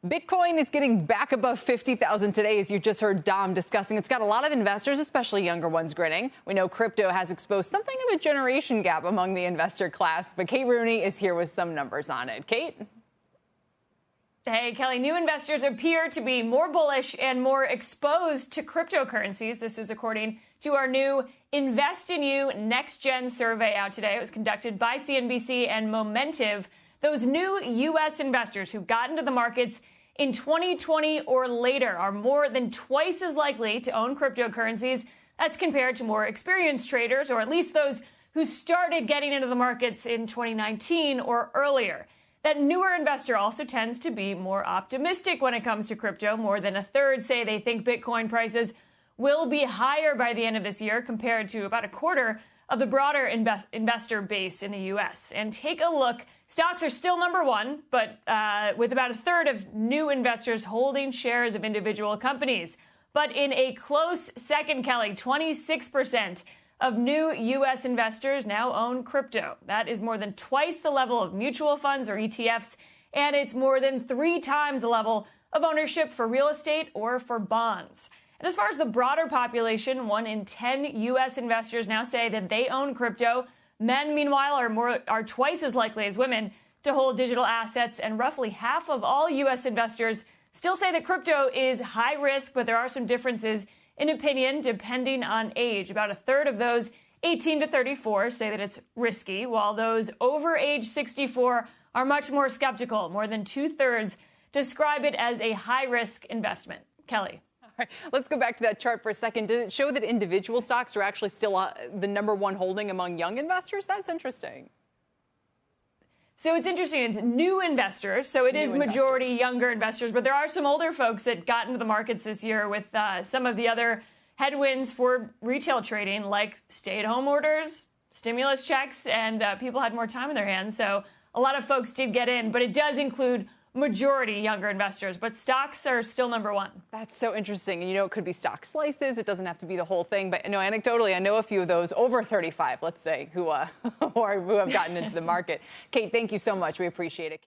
Bitcoin is getting back above 50,000 today, as you just heard Dom discussing. It's got a lot of investors, especially younger ones, grinning. We know crypto has exposed something of a generation gap among the investor class, but Kate Rooney is here with some numbers on it. Kate? Hey, Kelly, new investors appear to be more bullish and more exposed to cryptocurrencies. This is according to our new Invest in You Next Gen survey out today. It was conducted by CNBC and Momentive. Those new U.S. investors who got into the markets in 2020 or later are more than twice as likely to own cryptocurrencies. That's compared to more experienced traders, or at least those who started getting into the markets in 2019 or earlier. That newer investor also tends to be more optimistic when it comes to crypto. More than a third say they think Bitcoin prices will be higher by the end of this year compared to about a quarter of the broader investor base in the U.S. And take a look. Stocks are still number one, but with about a third of new investors holding shares of individual companies. But in a close second, Kelly, 26% of new U.S. investors now own crypto. That is more than twice the level of mutual funds or ETFs, and it's more than 3 times the level of ownership for real estate or for bonds. And as far as the broader population, 1 in 10 U.S. investors now say that they own crypto. Men, meanwhile, are twice as likely as women to hold digital assets, and roughly half of all U.S. investors still say that crypto is high risk, but there are some differences in opinion depending on age. About a third of those 18 to 34 say that it's risky, while those over age 64 are much more skeptical. More than 2/3 describe it as a high-risk investment. Kelly. All right, let's go back to that chart for a second. Did it show that individual stocks are actually still the number one holding among young investors? That's interesting. So it's interesting. It's new investors. So it is majority younger investors. But there are some older folks that got into the markets this year with some of the other headwinds for retail trading, like stay-at-home orders, stimulus checks, and people had more time in their hands. So a lot of folks did get in. But it does include majority younger investors, but stocks are still number one. That's so interesting. And, it could be stock slices. It doesn't have to be the whole thing. But, anecdotally, I know a few of those over 35, let's say, who have gotten into the market. Kate, thank you so much. We appreciate it.